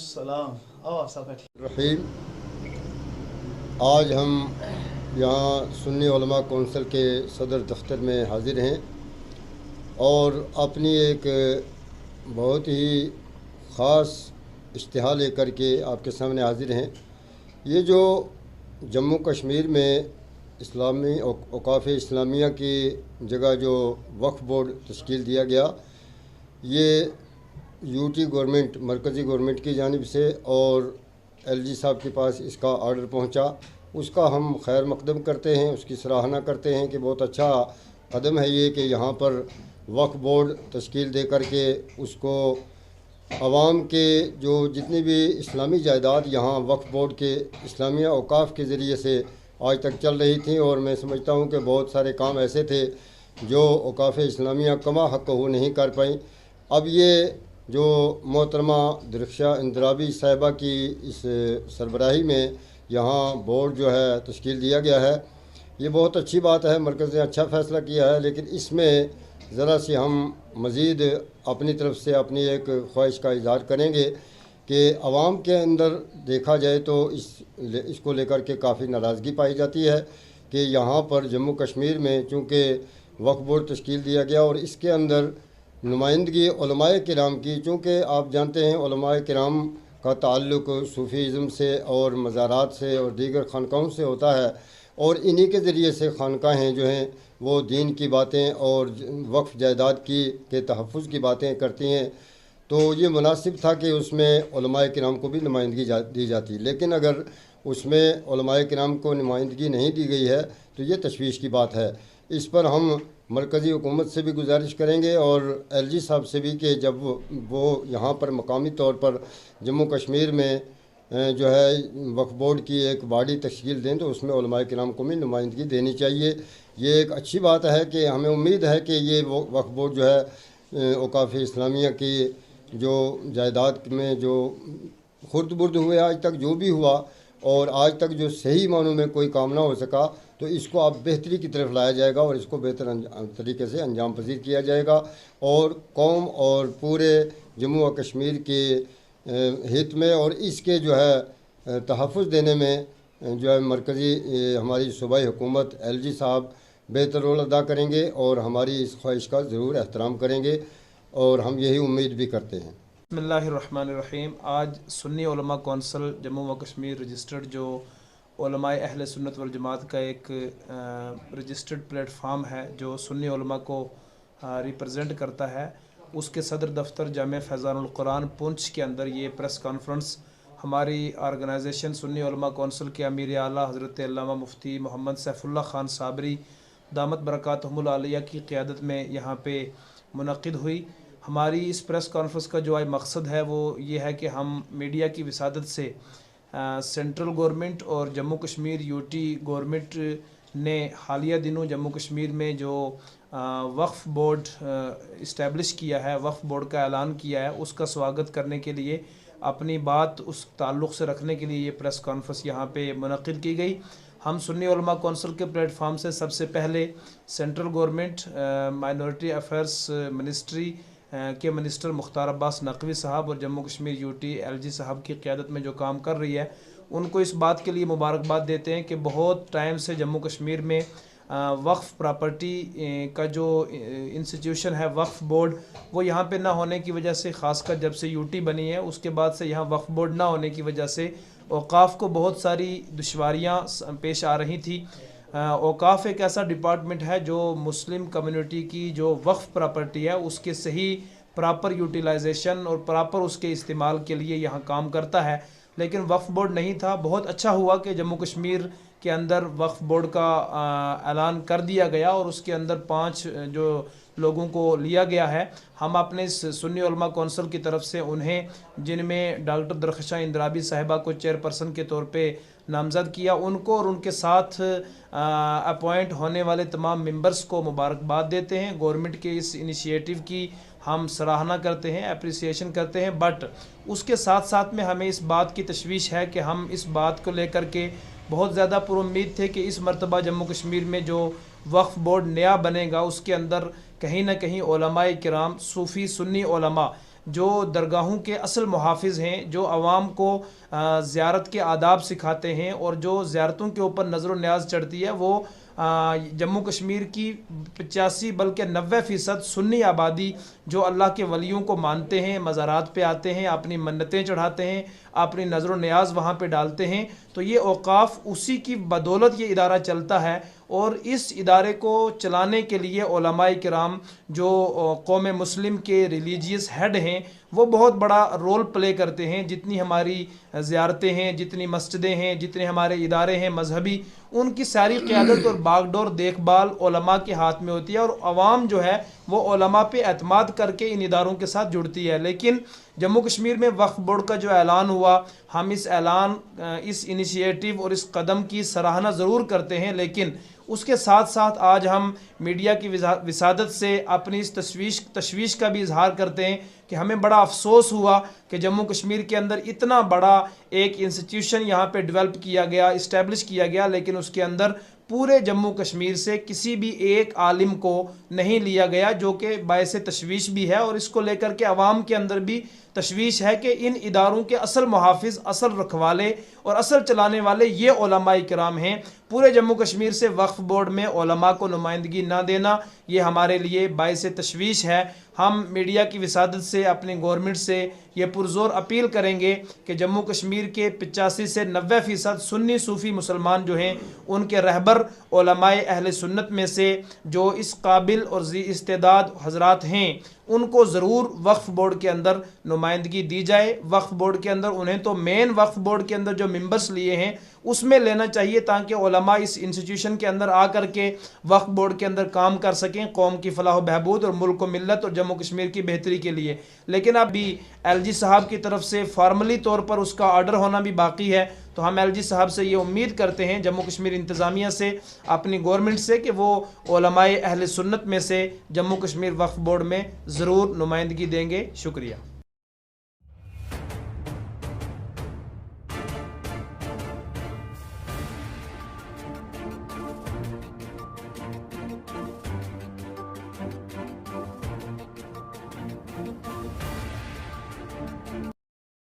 السلام رحیم، آج ہم یہاں سنی علماء کونسل کے صدر دفتر میں حاضر ہیں اور اپنی ایک بہت ہی خاص اشتہار لے کر کے آپ کے سامنے حاضر ہیں۔ یہ جو جموں کشمیر میں اسلامی اوقاف اسلامیہ کی جگہ جو وقف بورڈ تشکیل دیا گیا، یہ یوٹی گورنمنٹ، مرکزی گورنمنٹ کی جانب سے اور ایل جی صاحب کے پاس اس کا آرڈر پہنچا، اس کا ہم خیر مقدم کرتے ہیں، اس کی سراہنا کرتے ہیں کہ بہت اچھا قدم ہے یہ کہ یہاں پر وقف بورڈ تشکیل دے کر کے اس کو عوام کے جو جتنی بھی اسلامی جائیداد یہاں وقف بورڈ کے اسلامیہ اوقاف کے ذریعے سے آج تک چل رہی تھیں، اور میں سمجھتا ہوں کہ بہت سارے کام ایسے تھے جو اوقاف اسلامیہ کما حق ہو نہیں کر پائیں۔ اب یہ جو محترمہ درخشاں اندرابی صاحبہ کی اس سربراہی میں یہاں بورڈ جو ہے تشکیل دیا گیا ہے، یہ بہت اچھی بات ہے، مرکز نے اچھا فیصلہ کیا ہے، لیکن اس میں ذرا سی ہم مزید اپنی طرف سے اپنی ایک خواہش کا اظہار کریں گے کہ عوام کے اندر دیکھا جائے تو اس کو لے کر کے کافی ناراضگی پائی جاتی ہے کہ یہاں پر جموں کشمیر میں چونکہ وقف بورڈ تشکیل دیا گیا اور اس کے اندر نمائندگی علماء کرام کی، چونکہ آپ جانتے ہیں علماء کرام کا تعلق صوفیزم سے اور مزارات سے اور دیگر خانقاہوں سے ہوتا ہے، اور انہی کے ذریعے سے خانقاہیں جو ہیں وہ دین کی باتیں اور وقف جائیداد کے تحفظ کی باتیں کرتی ہیں، تو یہ مناسب تھا کہ اس میں علماء کرام کو بھی نمائندگی دی جاتی، لیکن اگر اس میں علماء کرام کو نمائندگی نہیں دی گئی ہے تو یہ تشویش کی بات ہے۔ اس پر ہم مرکزی حکومت سے بھی گزارش کریں گے اور ایل جی صاحب سے بھی کہ جب وہ یہاں پر مقامی طور پر جموں کشمیر میں جو ہے وقف بورڈ کی ایک باڈی تشکیل دیں تو اس میں علماء کرام کو بھی نمائندگی دینی چاہیے۔ یہ ایک اچھی بات ہے کہ ہمیں امید ہے کہ یہ وقف بورڈ جو ہے اوقاف اسلامیہ کی جو جائیداد میں جو خرد برد ہوئے آج تک جو بھی ہوا اور آج تک جو صحیح معنوں میں کوئی کام نہ ہو سکا، تو اس کو اب بہتری کی طرف لایا جائے گا اور اس کو بہتر طریقے سے انجام پذیر کیا جائے گا، اور قوم اور پورے جموں و کشمیر کے ہت میں اور اس کے جو ہے تحفظ دینے میں جو ہے مرکزی ہماری صوبائی حکومت ایل جی صاحب بہتر رول ادا کریں گے اور ہماری اس خواہش کا ضرور احترام کریں گے، اور ہم یہی امید بھی کرتے ہیں۔ بسم اللہ الرحمن الرحیم۔ آج سنی علماء کونسل جموں و کشمیر رجسٹرڈ جو علماء اہل سنت والجماعت کا ایک رجسٹرڈ پلیٹ فارم ہے جو سنی علماء کو ریپرزینٹ کرتا ہے، اس کے صدر دفتر جامعہ فیضان القرآن پونچھ کے اندر یہ پریس کانفرنس ہماری آرگنائزیشن سنی علماء کونسل کے امیر اعلیٰ حضرت علامہ مفتی محمد سیف اللہ خان صابری دامت برکاتہم العالیہ کی قیادت میں یہاں پہ منعقد ہوئی۔ ہماری اس پریس کانفرنس کا جو مقصد ہے وہ یہ ہے کہ ہم میڈیا کی وسادت سے سینٹرل گورنمنٹ اور جموں کشمیر یوٹی گورنمنٹ نے حالیہ دنوں جموں کشمیر میں جو وقف بورڈ اسٹیبلش کیا ہے، وقف بورڈ کا اعلان کیا ہے، اس کا سواگت کرنے کے لیے، اپنی بات اس تعلق سے رکھنے کے لیے یہ پریس کانفرنس یہاں پہ منعقد کی گئی۔ ہم سنی علماء کونسل کے پلیٹ فارم سے سب سے پہلے central government minority affairs ministry کے منسٹر مختار عباس نقوی صاحب اور Jammu Kashmir UT L G صاحب کی قیادت میں جو کام کر رہی ہے ان کو اس بات کے لیے مبارکباد دیتے ہیں کہ بہت ٹائم سے جموں کشمیر میں وقف پراپرٹی کا جو انسٹیٹیوشن ہے وقف بورڈ، وہ یہاں پہ نہ ہونے کی وجہ سے، خاص کر جب سے یوٹی بنی ہے اس کے بعد سے یہاں وقف بورڈ نہ ہونے کی وجہ سے اوقاف کو بہت ساری دشواریاں پیش آ رہی تھی۔ اوقاف ایک ایسا ڈپارٹمنٹ ہے جو مسلم کمیونٹی کی جو وقف پراپرٹی ہے اس کے صحیح پراپر یوٹیلائزیشن اور پراپر اس کے استعمال کے لیے یہاں کام کرتا ہے، لیکن وقف بورڈ نہیں تھا۔ بہت اچھا ہوا کہ جموں کشمیر کے اندر وقف بورڈ کا اعلان کر دیا گیا اور اس کے اندر 5 جو لوگوں کو لیا گیا ہے۔ ہم اپنے سنی علماء کونسل کی طرف سے انہیں، جن میں ڈاکٹر درخشاں اندرابی صاحبہ کو چیئرپرسن کے طور پہ نامزد کیا، ان کو اور ان کے ساتھ اپوائنٹ ہونے والے تمام ممبرز کو مبارکباد دیتے ہیں۔ گورنمنٹ کے اس انیشیٹو کی ہم سراہنا کرتے ہیں، اپریسیشن کرتے ہیں، بٹ اس کے ساتھ ساتھ میں ہمیں اس بات کی تشویش ہے کہ ہم اس بات کو لے کر کے بہت زیادہ پر امید تھے کہ اس مرتبہ جموں کشمیر میں جو وقف بورڈ نیا بنے گا اس کے اندر کہیں نہ کہیں علماء کرام، صوفی سنی علماء جو درگاہوں کے اصل محافظ ہیں، جو عوام کو زیارت کے آداب سکھاتے ہیں اور جو زیارتوں کے اوپر نظر و نیاز چڑھتی ہے، وہ جموں کشمیر کی 85 بلکہ 90% سنی آبادی جو اللہ کے ولیوں کو مانتے ہیں، مزارات پہ آتے ہیں، اپنی منتیں چڑھاتے ہیں، اپنی نظر و نیاز وہاں پہ ڈالتے ہیں. تو یہ اوقاف اسی کی بدولت یہ ادارہ چلتا ہے، اور اس ادارے کو چلانے کے لیے علماء کرام جو قوم مسلم کے ریلیجیس ہیڈ ہیں وہ بہت بڑا رول پلے کرتے ہیں. جتنی ہماری زیارتیں ہیں، جتنی مسجدیں ہیں، جتنے ہمارے ادارے ہیں مذہبی، ان کی ساری قیادت اور باغ ڈور دیکھ بھال علماء کے ہاتھ میں ہوتی ہے، اور عوام جو ہے وہ علماء پہ اعتماد کر کے ان اداروں کے ساتھ جڑتی ہے. لیکن جموں کشمیر میں وقف بورڈ کا جو اعلان ہوا، ہم اس انیشیٹو اور اس قدم کی سراہنا ضرور کرتے ہیں، لیکن اس کے ساتھ ساتھ آج ہم میڈیا کی وسادت سے اپنی اس تشویش کا بھی اظہار کرتے ہیں کہ ہمیں بڑا افسوس ہوا کہ جموں کشمیر کے اندر اتنا بڑا ایک انسٹیٹیوشن یہاں پہ ڈیولپ کیا گیا، اسٹیبلش کیا گیا، لیکن اس کے اندر پورے جموں کشمیر سے کسی بھی ایک عالم کو نہیں لیا گیا، جو کہ باعث تشویش بھی ہے. اور اس کو لے کر کے عوام کے اندر بھی تشویش ہے کہ ان اداروں کے اصل محافظ، اصل رکھوالے اور اصل چلانے والے یہ علماء کرام ہیں. پورے جموں کشمیر سے وقف بورڈ میں علماء کو نمائندگی نہ دینا یہ ہمارے لیے باعث تشویش ہے. ہم میڈیا کی وسادت سے اپنی گورنمنٹ سے یہ پرزور اپیل کریں گے کہ جموں کشمیر کے 85 سے 90% سنی صوفی مسلمان جو ہیں، ان کے رہبر علماء اہل سنت میں سے جو اس قابل اور ذی استعداد حضرات ہیں، ان کو ضرور وقف بورڈ کے اندر نمائندگی دی جائے. وقف بورڈ کے اندر انہیں تو مین وقف بورڈ کے اندر جو ممبرس لیے ہیں اس میں لینا چاہیے، تاکہ علماء اس انسٹیٹیوشن کے اندر آ کر کے وقف بورڈ کے اندر کام کر سکیں قوم کی فلاح و بہبود اور ملک و ملت اور جموں کشمیر کی بہتری کے لیے. لیکن اب بھی ایل جی صاحب کی طرف سے فارملی طور پر اس کا آرڈر ہونا بھی باقی ہے. تو ہم ایل جی صاحب سے یہ امید کرتے ہیں، جموں کشمیر انتظامیہ سے، اپنی گورنمنٹ سے، کہ وہ علماء اہل سنت میں سے جموں کشمیر وقف بورڈ میں ضرور نمائندگی دیں گے. شکریہ.